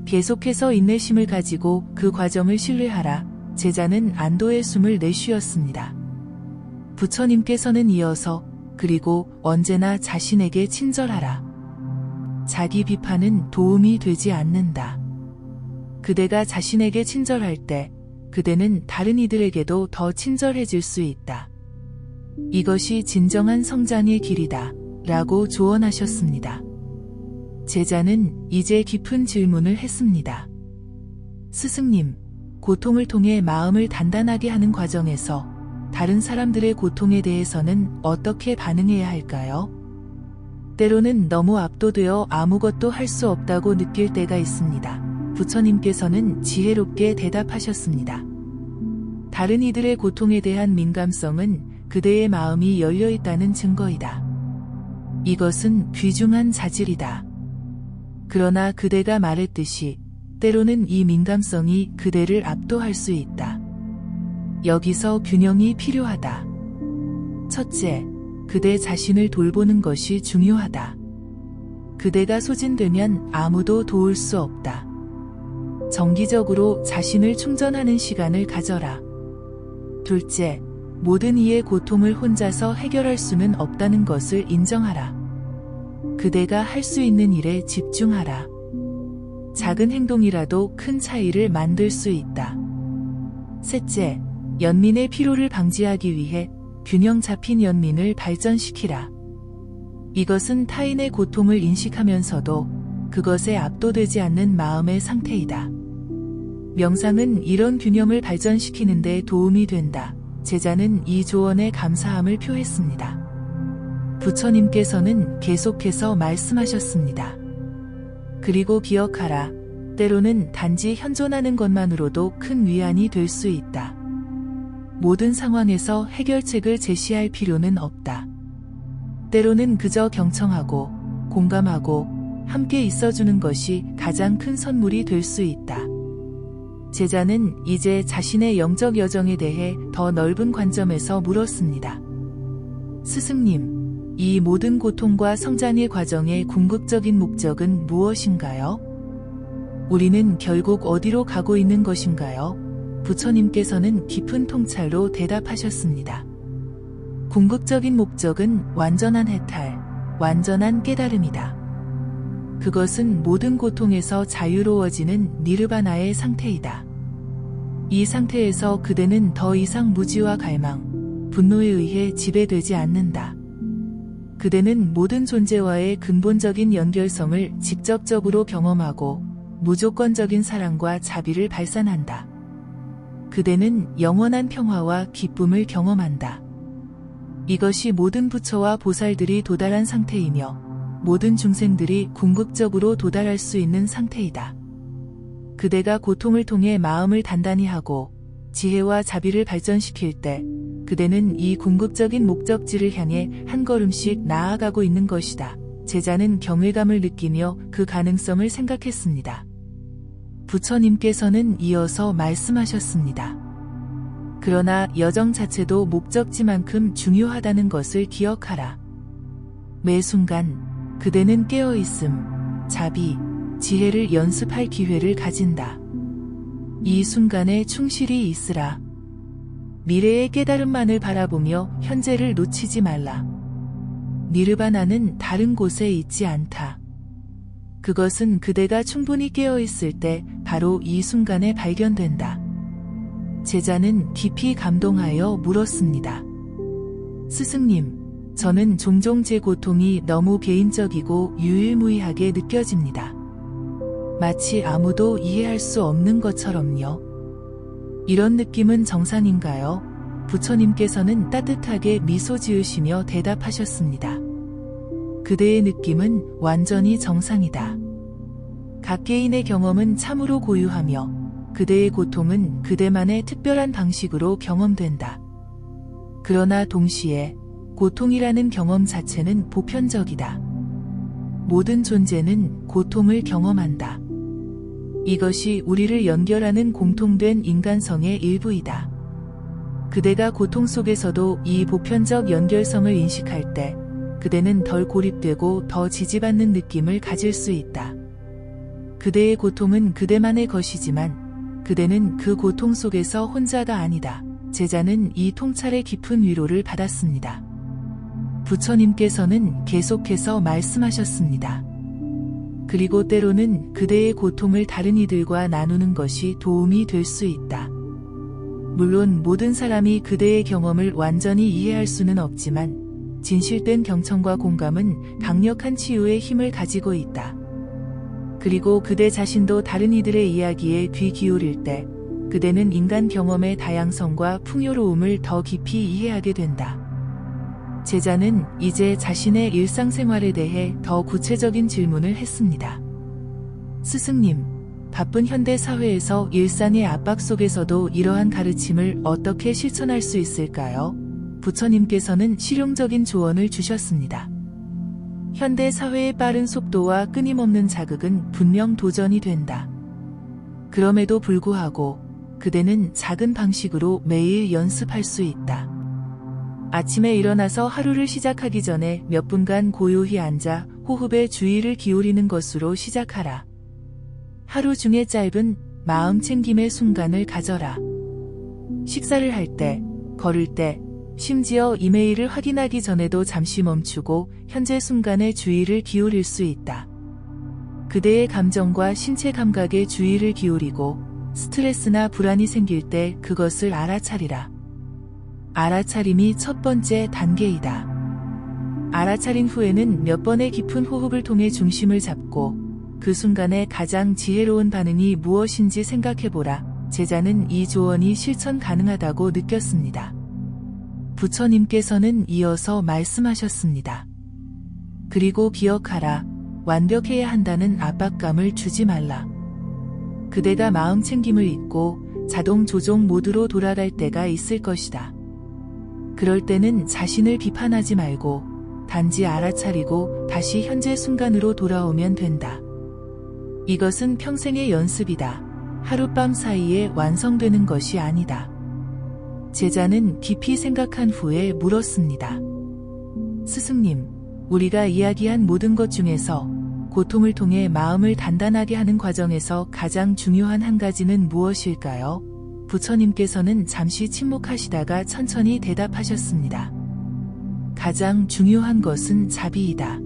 계속해서 인내심을 가지고 그 과정을 신뢰하라. 제자는 안도의 숨을 내쉬었습니다. 부처님께서는 이어서 그리고 언제나 자신에게 친절하라. 자기 비판은 도움이 되지 않는다. 그대가 자신에게 친절할 때 그대는 다른 이들에게도 더 친절해질 수 있다. 이것이 진정한 성장의 길이다. 라고 조언하셨습니다. 제자는 이제 깊은 질문을 했습니다. 스승님, 고통을 통해 마음을 단단하게 하는 과정에서 다른 사람들의 고통에 대해서는 어떻게 반응해야 할까요? 때로는 너무 압도되어 아무것도 할 수 없다고 느낄 때가 있습니다. 부처님께서는 지혜롭게 대답하셨습니다. 다른 이들의 고통에 대한 민감성은 그대의 마음이 열려 있다는 증거이다. 이것은 귀중한 자질이다. 그러나 그대가 말했듯이 때로는 이 민감성이 그대를 압도할 수 있다. 여기서 균형이 필요하다. 첫째, 그대 자신을 돌보는 것이 중요하다. 그대가 소진되면 아무도 도울 수 없다. 정기적으로 자신을 충전하는 시간을 가져라. 둘째, 모든 이의 고통을 혼자서 해결할 수는 없다는 것을 인정하라. 그대가 할 수 있는 일에 집중하라. 작은 행동이라도 큰 차이를 만들 수 있다. 셋째, 연민의 피로를 방지하기 위해 균형 잡힌 연민을 발전시키라. 이것은 타인의 고통을 인식하면서도 그것에 압도되지 않는 마음의 상태이다. 명상은 이런 균형을 발전시키는 데 도움이 된다. 제자는 이 조언에 감사함을 표했습니다. 부처님께서는 계속해서 말씀하셨습니다. 그리고 기억하라. 때로는 단지 현존하는 것만으로도 큰 위안이 될 수 있다. 모든 상황에서 해결책을 제시할 필요는 없다. 때로는 그저 경청하고 공감하고 함께 있어주는 것이 가장 큰 선물이 될 수 있다. 제자는 이제 자신의 영적 여정에 대해 더 넓은 관점에서 물었습니다. 스승님, 이 모든 고통과 성장의 과정의 궁극적인 목적은 무엇인가요? 우리는 결국 어디로 가고 있는 것인가요? 부처님께서는 깊은 통찰로 대답하셨습니다. 궁극적인 목적은 완전한 해탈, 완전한 깨달음이다. 그것은 모든 고통에서 자유로워지는 니르바나의 상태이다. 이 상태에서 그대는 더 이상 무지와 갈망, 분노에 의해 지배되지 않는다. 그대는 모든 존재와의 근본적인 연결성을 직접적으로 경험하고 무조건적인 사랑과 자비를 발산한다. 그대는 영원한 평화와 기쁨을 경험한다. 이것이 모든 부처와 보살들이 도달한 상태이며 모든 중생들이 궁극적으로 도달할 수 있는 상태이다. 그대가 고통을 통해 마음을 단단히 하고 지혜와 자비를 발전시킬 때 그대는 이 궁극적인 목적지를 향해 한 걸음씩 나아가고 있는 것이다. 제자는 경외감을 느끼며 그 가능성을 생각했습니다. 부처님께서는 이어서 말씀하셨습니다. 그러나 여정 자체도 목적지만큼 중요하다는 것을 기억하라. 매 순간 그대는 깨어있음, 자비, 지혜를 연습할 기회를 가진다. 이 순간에 충실히 있으라. 미래의 깨달음만을 바라보며 현재를 놓치지 말라. 니르바나는 다른 곳에 있지 않다. 그것은 그대가 충분히 깨어있을 때 바로 이 순간에 발견된다. 제자는 깊이 감동하여 물었습니다. 스승님, 저는 종종 제 고통이 너무 개인적이고 유일무이하게 느껴집니다. 마치 아무도 이해할 수 없는 것처럼요. 이런 느낌은 정상인가요? 부처님께서는 따뜻하게 미소 지으시며 대답하셨습니다. 그대의 느낌은 완전히 정상이다. 각 개인의 경험은 참으로 고유하며 그대의 고통은 그대만의 특별한 방식으로 경험된다. 그러나 동시에 고통이라는 경험 자체는 보편적이다. 모든 존재는 고통을 경험한다. 이것이 우리를 연결하는 공통된 인간성의 일부이다. 그대가 고통 속에서도 이 보편적 연결성을 인식할 때 그대는 덜 고립되고 더 지지받는 느낌을 가질 수 있다. 그대의 고통은 그대만의 것이지만 그대는 그 고통 속에서 혼자가 아니다. 제자는 이 통찰의 깊은 위로를 받았습니다. 부처님께서는 계속해서 말씀하셨습니다. 그리고 때로는 그대의 고통을 다른 이들과 나누는 것이 도움이 될 수 있다. 물론 모든 사람이 그대의 경험을 완전히 이해할 수는 없지만 진실된 경청과 공감은 강력한 치유의 힘을 가지고 있다. 그리고 그대 자신도 다른 이들의 이야기에 귀 기울일 때 그대는 인간 경험의 다양성과 풍요로움을 더 깊이 이해하게 된다. 제자는 이제 자신의 일상생활에 대해 더 구체적인 질문을 했습니다. 스승님, 바쁜 현대 사회에서 일상의 압박 속에서도 이러한 가르침을 어떻게 실천할 수 있을까요? 부처님께서는 실용적인 조언을 주셨습니다. 현대 사회의 빠른 속도와 끊임없는 자극은 분명 도전이 된다. 그럼에도 불구하고 그대는 작은 방식으로 매일 연습할 수 있다. 아침에 일어나서 하루를 시작하기 전에 몇 분간 고요히 앉아 호흡에 주의를 기울이는 것으로 시작하라. 하루 중에 짧은 마음 챙김의 순간을 가져라. 식사를 할 때, 걸을 때, 심지어 이메일을 확인하기 전에도 잠시 멈추고 현재 순간에 주의를 기울일 수 있다. 그대의 감정과 신체 감각에 주의를 기울이고 스트레스나 불안이 생길 때 그것을 알아차리라. 알아차림이 첫 번째 단계이다. 알아차린 후에는 몇 번의 깊은 호흡을 통해 중심을 잡고 그 순간에 가장 지혜로운 반응이 무엇인지 생각해보라. 제자는 이 조언이 실천 가능하다고 느꼈습니다. 부처님께서는 이어서 말씀하셨습니다. 그리고 기억하라. 완벽해야 한다는 압박감을 주지 말라. 그대가 마음 챙김을 잊고 자동 조종 모드로 돌아갈 때가 있을 것이다. 그럴 때는 자신을 비판하지 말고 단지 알아차리고 다시 현재 순간으로 돌아오면 된다. 이것은 평생의 연습이다. 하룻밤 사이에 완성되는 것이 아니다. 제자는 깊이 생각한 후에 물었습니다. 스승님, 우리가 이야기한 모든 것 중에서 고통을 통해 마음을 단단하게 하는 과정에서 가장 중요한 한 가지는 무엇일까요? 부처님께서는 잠시 침묵하시다가 천천히 대답하셨습니다. 가장 중요한 것은 자비이다.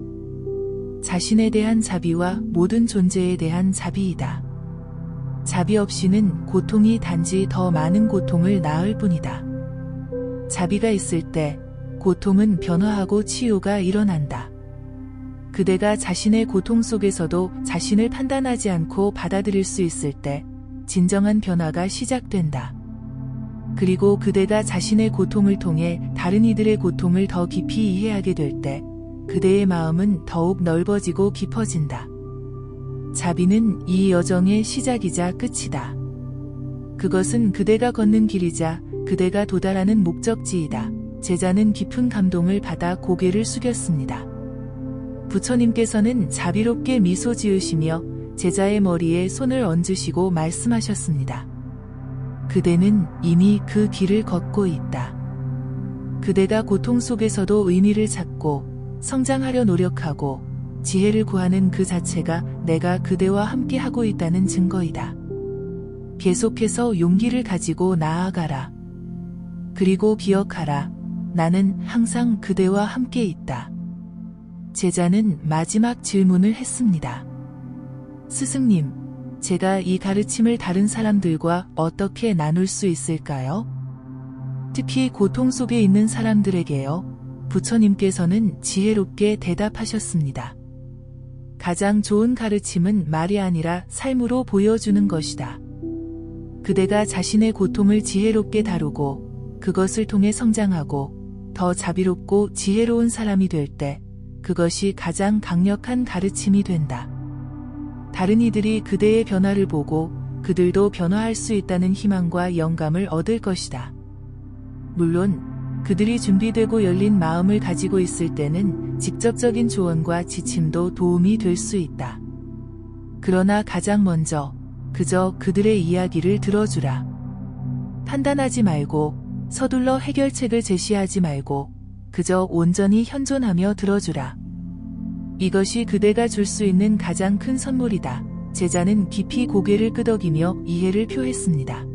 자신에 대한 자비와 모든 존재에 대한 자비이다. 자비 없이는 고통이 단지 더 많은 고통을 낳을 뿐이다. 자비가 있을 때 고통은 변화하고 치유가 일어난다. 그대가 자신의 고통 속에서도 자신을 판단하지 않고 받아들일 수 있을 때 진정한 변화가 시작된다. 그리고 그대가 자신의 고통을 통해 다른 이들의 고통을 더 깊이 이해하게 될 때 그대의 마음은 더욱 넓어지고 깊어진다. 자비는 이 여정의 시작이자 끝이다. 그것은 그대가 걷는 길이자 그대가 도달하는 목적지이다. 제자는 깊은 감동을 받아 고개를 숙였습니다. 부처님께서는 자비롭게 미소 지으시며 제자의 머리에 손을 얹으시고 말씀하셨습니다. 그대는 이미 그 길을 걷고 있다. 그대가 고통 속에서도 의미를 찾고 성장하려 노력하고 지혜를 구하는 그 자체가 내가 그대와 함께 하고 있다는 증거이다. 계속해서 용기를 가지고 나아가라. 그리고 기억하라. 나는 항상 그대와 함께 있다. 제자는 마지막 질문을 했습니다. 스승님, 제가 이 가르침을 다른 사람들과 어떻게 나눌 수 있을까요? 특히 고통 속에 있는 사람들에게요. 부처님께서는 지혜롭게 대답하셨습니다. 가장 좋은 가르침은 말이 아니라 삶으로 보여주는 것이다. 그대가 자신의 고통을 지혜롭게 다루고 그것을 통해 성장하고 더 자비롭고 지혜로운 사람이 될 때 그것이 가장 강력한 가르침이 된다. 다른 이들이 그대의 변화를 보고 그들도 변화할 수 있다는 희망과 영감을 얻을 것이다. 물론 그들이 준비되고 열린 마음을 가지고 있을 때는 직접적인 조언과 지침도 도움이 될 수 있다. 그러나 가장 먼저 그저 그들의 이야기를 들어주라. 판단하지 말고 서둘러 해결책을 제시하지 말고 그저 온전히 현존하며 들어주라. 이것이 그대가 줄 수 있는 가장 큰 선물이다. 제자는 깊이 고개를 끄덕이며 이해를 표했습니다.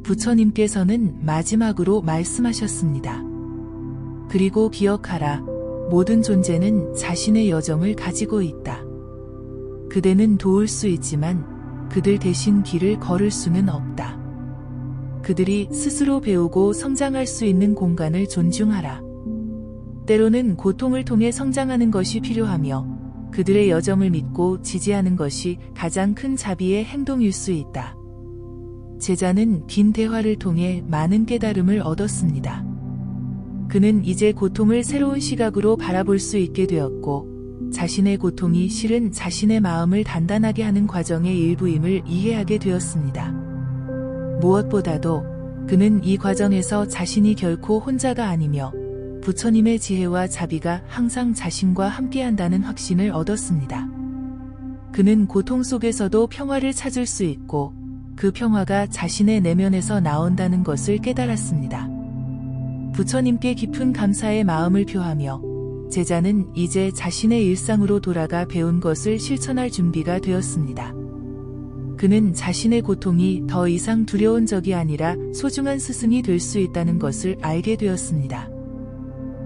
부처님께서는 마지막으로 말씀하셨습니다. 그리고 기억하라. 모든 존재는 자신의 여정을 가지고 있다. 그대는 도울 수 있지만 그들 대신 길을 걸을 수는 없다. 그들이 스스로 배우고 성장할 수 있는 공간을 존중하라. 때로는 고통을 통해 성장하는 것이 필요하며 그들의 여정을 믿고 지지하는 것이 가장 큰 자비의 행동일 수 있다. 제자는 긴 대화를 통해 많은 깨달음을 얻었습니다. 그는 이제 고통을 새로운 시각으로 바라볼 수 있게 되었고 자신의 고통이 실은 자신의 마음을 단단하게 하는 과정의 일부임을 이해하게 되었습니다. 무엇보다도 그는 이 과정에서 자신이 결코 혼자가 아니며 부처님의 지혜와 자비가 항상 자신과 함께한다는 확신을 얻었습니다. 그는 고통 속에서도 평화를 찾을 수 있고 그 평화가 자신의 내면에서 나온다는 것을 깨달았습니다. 부처님께 깊은 감사의 마음을 표하며 제자는 이제 자신의 일상으로 돌아가 배운 것을 실천할 준비가 되었습니다. 그는 자신의 고통이 더 이상 두려운 적이 아니라 소중한 스승이 될 수 있다는 것을 알게 되었습니다.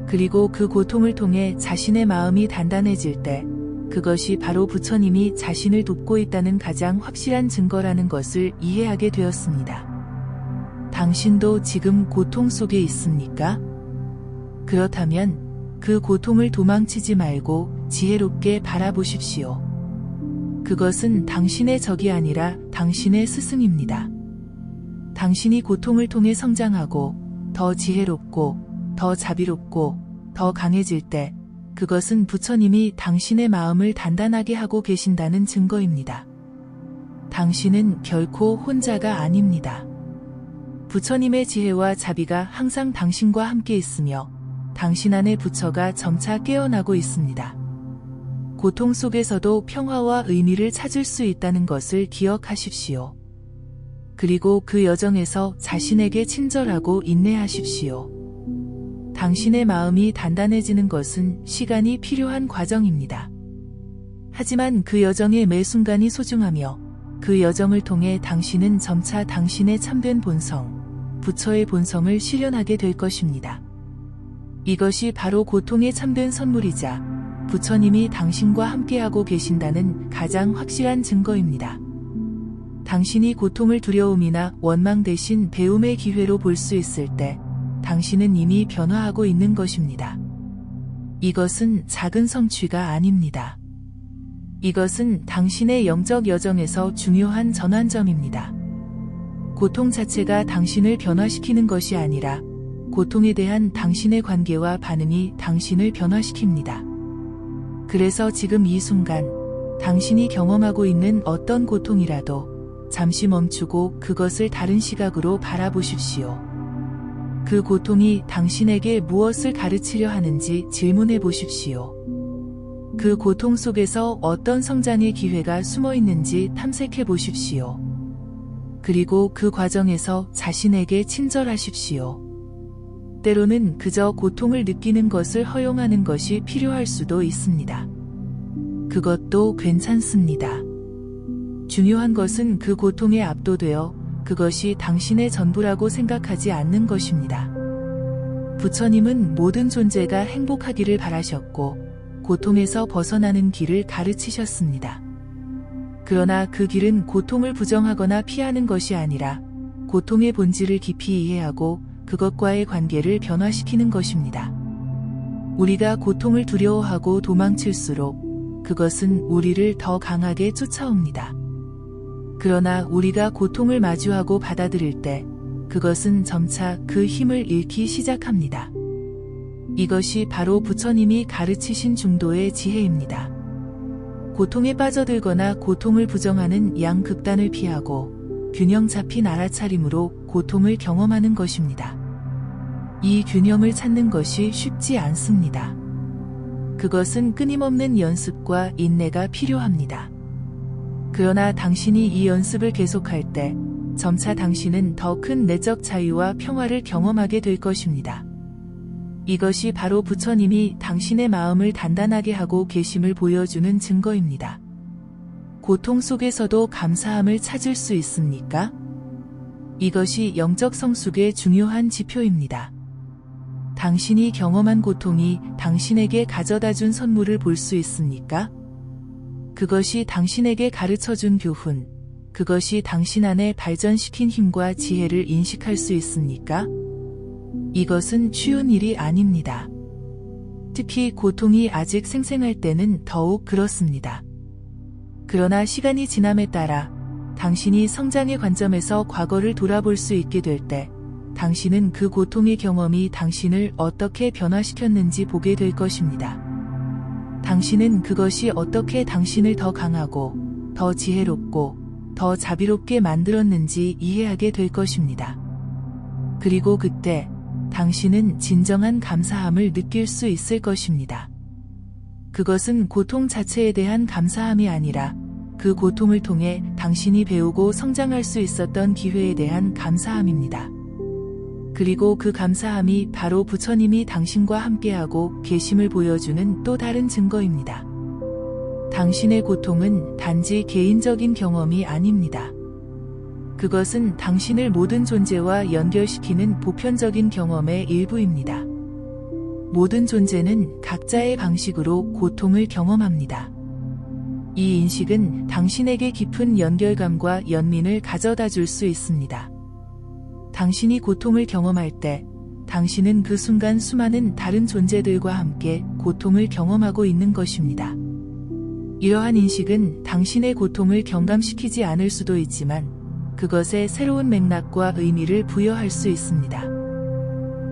그리고 그 고통을 통해 자신의 마음이 단단해질 때 그것이 바로 부처님이 자신을 돕고 있다는 가장 확실한 증거라는 것을 이해하게 되었습니다. 당신도 지금 고통 속에 있습니까? 그렇다면 그 고통을 도망치지 말고 지혜롭게 바라보십시오. 그것은 당신의 적이 아니라 당신의 스승입니다. 당신이 고통을 통해 성장하고 더 지혜롭고 더 자비롭고 더 강해질 때 그것은 부처님이 당신의 마음을 단단하게 하고 계신다는 증거입니다. 당신은 결코 혼자가 아닙니다. 부처님의 지혜와 자비가 항상 당신과 함께 있으며 당신 안의 부처가 점차 깨어나고 있습니다. 고통 속에서도 평화와 의미를 찾을 수 있다는 것을 기억하십시오. 그리고 그 여정에서 자신에게 친절하고 인내하십시오. 당신의 마음이 단단해지는 것은 시간이 필요한 과정입니다. 하지만 그 여정의 매 순간이 소중하며 그 여정을 통해 당신은 점차 당신의 참된 본성, 부처의 본성을 실현하게 될 것입니다. 이것이 바로 고통의 참된 선물이자 부처님이 당신과 함께하고 계신다는 가장 확실한 증거입니다. 당신이 고통을 두려움이나 원망 대신 배움의 기회로 볼 수 있을 때 당신은 이미 변화하고 있는 것입니다. 이것은 작은 성취가 아닙니다. 이것은 당신의 영적 여정에서 중요한 전환점입니다. 고통 자체가 당신을 변화시키는 것이 아니라 고통에 대한 당신의 관계와 반응이 당신을 변화시킵니다. 그래서 지금 이 순간 당신이 경험하고 있는 어떤 고통이라도 잠시 멈추고 그것을 다른 시각으로 바라보십시오. 그 고통이 당신에게 무엇을 가르치려 하는지 질문해 보십시오. 그 고통 속에서 어떤 성장의 기회가 숨어 있는지 탐색해 보십시오. 그리고 그 과정에서 자신에게 친절하십시오. 때로는 그저 고통을 느끼는 것을 허용하는 것이 필요할 수도 있습니다. 그것도 괜찮습니다. 중요한 것은 그 고통에 압도되어 그것이 당신의 전부라고 생각하지 않는 것입니다. 부처님은 모든 존재가 행복하기를 바라셨고 고통에서 벗어나는 길을 가르치셨습니다. 그러나 그 길은 고통을 부정하거나 피하는 것이 아니라 고통의 본질을 깊이 이해하고 그것과의 관계를 변화시키는 것입니다. 우리가 고통을 두려워하고 도망칠수록 그것은 우리를 더 강하게 쫓아옵니다. 그러나 우리가 고통을 마주하고 받아들일 때 그것은 점차 그 힘을 잃기 시작합니다. 이것이 바로 부처님이 가르치신 중도의 지혜입니다. 고통에 빠져들거나 고통을 부정하는 양극단을 피하고 균형 잡힌 알아차림으로 고통을 경험하는 것입니다. 이 균형을 찾는 것이 쉽지 않습니다. 그것은 끊임없는 연습과 인내가 필요합니다. 그러나 당신이 이 연습을 계속할 때 점차 당신은 더 큰 내적 자유와 평화를 경험하게 될 것입니다. 이것이 바로 부처님이 당신의 마음을 단단하게 하고 계심을 보여주는 증거입니다. 고통 속에서도 감사함을 찾을 수 있습니까? 이것이 영적 성숙의 중요한 지표입니다. 당신이 경험한 고통이 당신에게 가져다 준 선물을 볼 수 있습니까? 그것이 당신에게 가르쳐준 교훈, 그것이 당신 안에 발전시킨 힘과 지혜를 인식할 수 있습니까? 이것은 쉬운 일이 아닙니다. 특히 고통이 아직 생생할 때는 더욱 그렇습니다. 그러나 시간이 지남에 따라 당신이 성장의 관점에서 과거를 돌아볼 수 있게 될 때 당신은 그 고통의 경험이 당신을 어떻게 변화시켰는지 보게 될 것입니다. 당신은 그것이 어떻게 당신을 더 강하고 더 지혜롭고 더 자비롭게 만들었는지 이해하게 될 것입니다. 그리고 그때 당신은 진정한 감사함을 느낄 수 있을 것입니다. 그것은 고통 자체에 대한 감사함이 아니라 그 고통을 통해 당신이 배우고 성장할 수 있었던 기회에 대한 감사함입니다. 그리고 그 감사함이 바로 부처님이 당신과 함께하고 계심을 보여주는 또 다른 증거입니다. 당신의 고통은 단지 개인적인 경험이 아닙니다. 그것은 당신을 모든 존재와 연결시키는 보편적인 경험의 일부입니다. 모든 존재는 각자의 방식으로 고통을 경험합니다. 이 인식은 당신에게 깊은 연결감과 연민을 가져다 줄 수 있습니다. 당신이 고통을 경험할 때 당신은 그 순간 수많은 다른 존재들과 함께 고통을 경험하고 있는 것입니다. 이러한 인식은 당신의 고통을 경감시키지 않을 수도 있지만 그것에 새로운 맥락과 의미를 부여할 수 있습니다.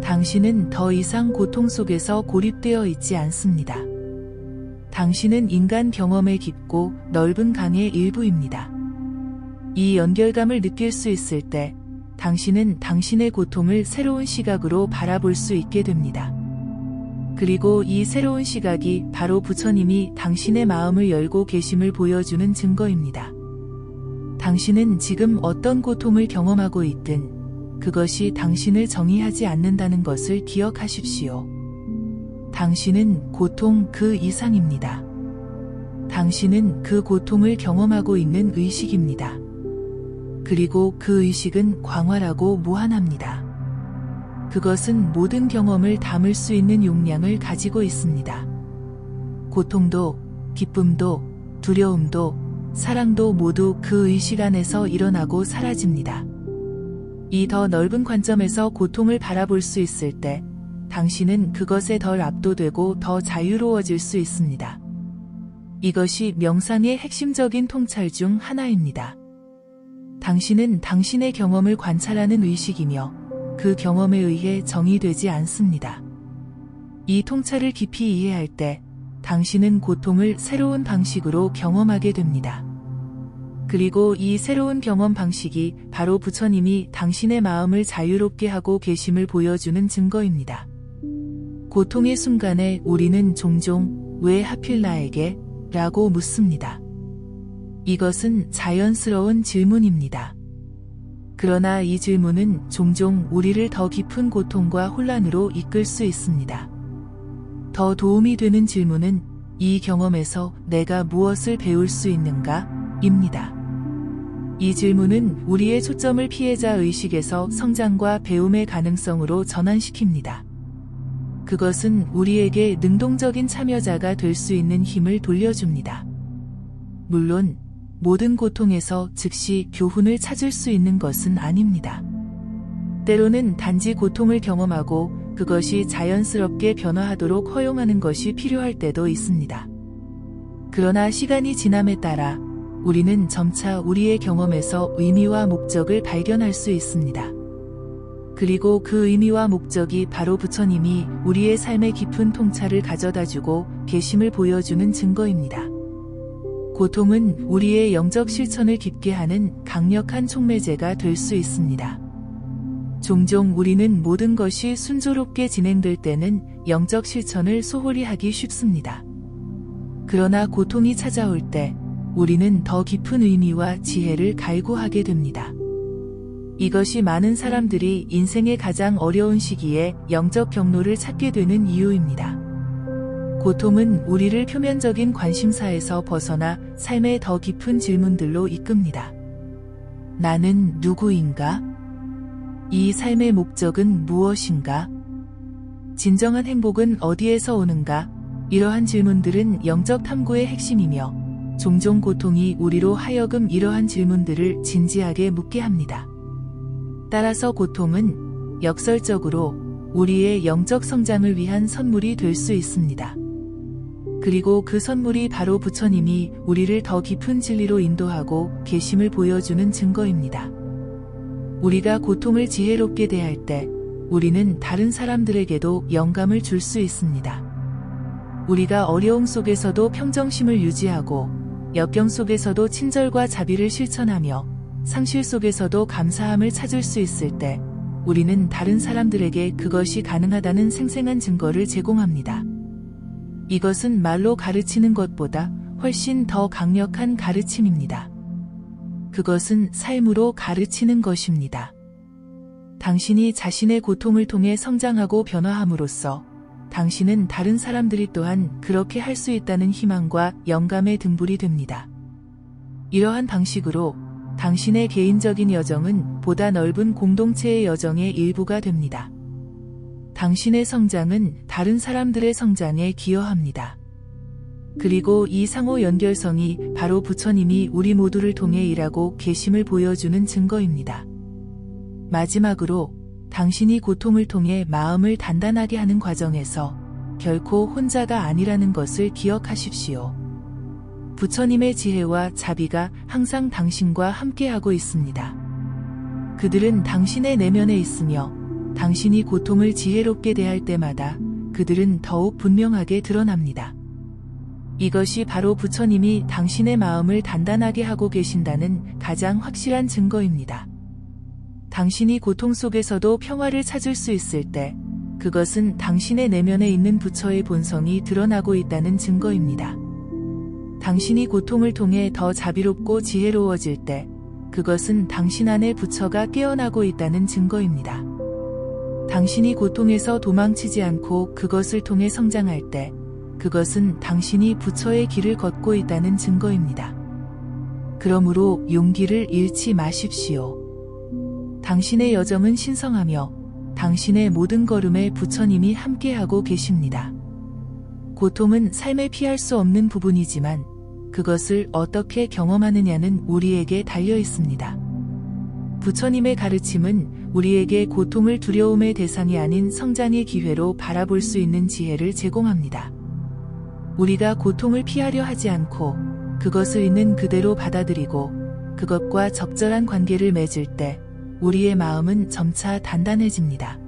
당신은 더 이상 고통 속에서 고립되어 있지 않습니다. 당신은 인간 경험의 깊고 넓은 강의 일부입니다. 이 연결감을 느낄 수 있을 때 당신은 당신의 고통을 새로운 시각으로 바라볼 수 있게 됩니다. 그리고 이 새로운 시각이 바로 부처님이 당신의 마음을 열고 계심을 보여주는 증거입니다. 당신은 지금 어떤 고통을 경험하고 있든 그것이 당신을 정의하지 않는다는 것을 기억하십시오. 당신은 고통 그 이상입니다. 당신은 그 고통을 경험하고 있는 의식입니다. 그리고 그 의식은 광활하고 무한합니다. 그것은 모든 경험을 담을 수 있는 용량을 가지고 있습니다. 고통도, 기쁨도, 두려움도, 사랑도 모두 그 의식 안에서 일어나고 사라집니다. 이 더 넓은 관점에서 고통을 바라볼 수 있을 때, 당신은 그것에 덜 압도되고 더 자유로워질 수 있습니다. 이것이 명상의 핵심적인 통찰 중 하나입니다. 당신은 당신의 경험을 관찰하는 의식이며 그 경험에 의해 정의되지 않습니다. 이 통찰을 깊이 이해할 때 당신은 고통을 새로운 방식으로 경험하게 됩니다. 그리고 이 새로운 경험 방식이 바로 부처님이 당신의 마음을 자유롭게 하고 계심을 보여주는 증거입니다. 고통의 순간에 우리는 종종 왜 하필 나에게? 라고 묻습니다. 이것은 자연스러운 질문입니다. 그러나 이 질문은 종종 우리를 더 깊은 고통과 혼란으로 이끌 수 있습니다. 더 도움이 되는 질문은 이 경험에서 내가 무엇을 배울 수 있는가? 입니다. 이 질문은 우리의 초점을 피해자 의식에서 성장과 배움의 가능성으로 전환시킵니다. 그것은 우리에게 능동적인 참여자가 될 수 있는 힘을 돌려줍니다. 물론 모든 고통에서 즉시 교훈을 찾을 수 있는 것은 아닙니다. 때로는 단지 고통을 경험하고 그것이 자연스럽게 변화하도록 허용하는 것이 필요할 때도 있습니다. 그러나 시간이 지남에 따라 우리는 점차 우리의 경험에서 의미와 목적을 발견할 수 있습니다. 그리고 그 의미와 목적이 바로 부처님이 우리의 삶의 깊은 통찰을 가져다주고 계심을 보여주는 증거입니다. 고통은 우리의 영적 실천을 깊게 하는 강력한 촉매제가 될 수 있습니다. 종종 우리는 모든 것이 순조롭게 진행될 때는 영적 실천을 소홀히 하기 쉽습니다. 그러나 고통이 찾아올 때 우리는 더 깊은 의미와 지혜를 갈구하게 됩니다. 이것이 많은 사람들이 인생의 가장 어려운 시기에 영적 경로를 찾게 되는 이유입니다. 고통은 우리를 표면적인 관심사에서 벗어나 삶의 더 깊은 질문들로 이끕니다. 나는 누구인가? 이 삶의 목적은 무엇인가? 진정한 행복은 어디에서 오는가? 이러한 질문들은 영적 탐구의 핵심이며 종종 고통이 우리로 하여금 이러한 질문들을 진지하게 묻게 합니다. 따라서 고통은 역설적으로 우리의 영적 성장을 위한 선물이 될 수 있습니다. 그리고 그 선물이 바로 부처님이 우리를 더 깊은 진리로 인도하고 계심을 보여주는 증거입니다. 우리가 고통을 지혜롭게 대할 때 우리는 다른 사람들에게도 영감을 줄 수 있습니다. 우리가 어려움 속에서도 평정심을 유지하고 역경 속에서도 친절과 자비를 실천하며 상실 속에서도 감사함을 찾을 수 있을 때 우리는 다른 사람들에게 그것이 가능하다는 생생한 증거를 제공합니다. 이것은 말로 가르치는 것보다 훨씬 더 강력한 가르침입니다. 그것은 삶으로 가르치는 것입니다. 당신이 자신의 고통을 통해 성장하고 변화함으로써 당신은 다른 사람들이 또한 그렇게 할 수 있다는 희망과 영감의 등불이 됩니다. 이러한 방식으로 당신의 개인적인 여정은 보다 넓은 공동체의 여정의 일부가 됩니다. 당신의 성장은 다른 사람들의 성장에 기여합니다. 그리고 이 상호 연결성이 바로 부처님이 우리 모두를 통해 일하고 계심을 보여주는 증거입니다. 마지막으로 당신이 고통을 통해 마음을 단단하게 하는 과정에서 결코 혼자가 아니라는 것을 기억하십시오. 부처님의 지혜와 자비가 항상 당신과 함께하고 있습니다. 그들은 당신의 내면에 있으며 당신이 고통을 지혜롭게 대할 때마다 그들은 더욱 분명하게 드러납니다. 이것이 바로 부처님이 당신의 마음을 단단하게 하고 계신다는 가장 확실한 증거입니다. 당신이 고통 속에서도 평화를 찾을 수 있을 때 그것은 당신의 내면에 있는 부처의 본성이 드러나고 있다는 증거입니다. 당신이 고통을 통해 더 자비롭고 지혜로워질 때 그것은 당신 안의 부처가 깨어나고 있다는 증거입니다. 당신이 고통에서 도망치지 않고 그것을 통해 성장할 때 그것은 당신이 부처의 길을 걷고 있다는 증거입니다. 그러므로 용기를 잃지 마십시오. 당신의 여정은 신성하며 당신의 모든 걸음에 부처님이 함께하고 계십니다. 고통은 삶에 피할 수 없는 부분이지만 그것을 어떻게 경험하느냐는 우리에게 달려 있습니다. 부처님의 가르침은 우리에게 고통을 두려움의 대상이 아닌 성장의 기회로 바라볼 수 있는 지혜를 제공합니다. 우리가 고통을 피하려 하지 않고 그것을 있는 그대로 받아들이고 그것과 적절한 관계를 맺을 때 우리의 마음은 점차 단단해집니다.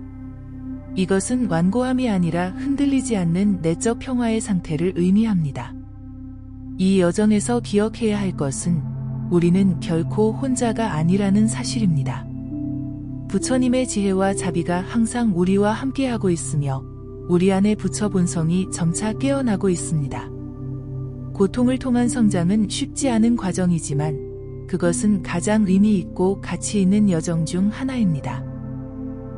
이것은 완고함이 아니라 흔들리지 않는 내적 평화의 상태를 의미합니다. 이 여정에서 기억해야 할 것은 우리는 결코 혼자가 아니라는 사실입니다. 부처님의 지혜와 자비가 항상 우리와 함께하고 있으며 우리 안의 부처 본성이 점차 깨어나고 있습니다. 고통을 통한 성장은 쉽지 않은 과정이지만 그것은 가장 의미 있고 가치 있는 여정 중 하나입니다.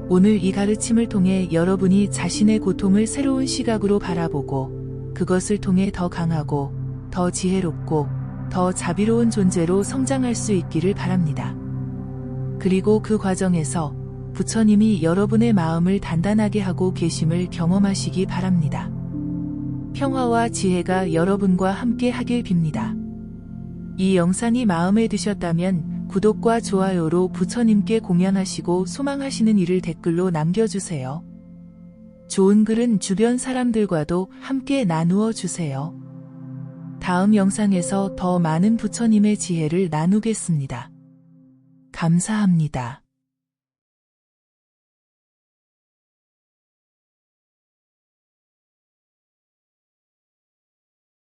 오늘 이 가르침을 통해 여러분이 자신의 고통을 새로운 시각으로 바라보고 그것을 통해 더 강하고 더 지혜롭고 더 자비로운 존재로 성장할 수 있기를 바랍니다. 그리고 그 과정에서 부처님이 여러분의 마음을 단단하게 하고 계심을 경험하시기 바랍니다. 평화와 지혜가 여러분과 함께 하길 빕니다. 이 영상이 마음에 드셨다면 구독과 좋아요로 부처님께 공양하시고 소망하시는 일을 댓글로 남겨주세요. 좋은 글은 주변 사람들과도 함께 나누어 주세요. 다음 영상에서 더 많은 부처님의 지혜를 나누겠습니다. 감사합니다.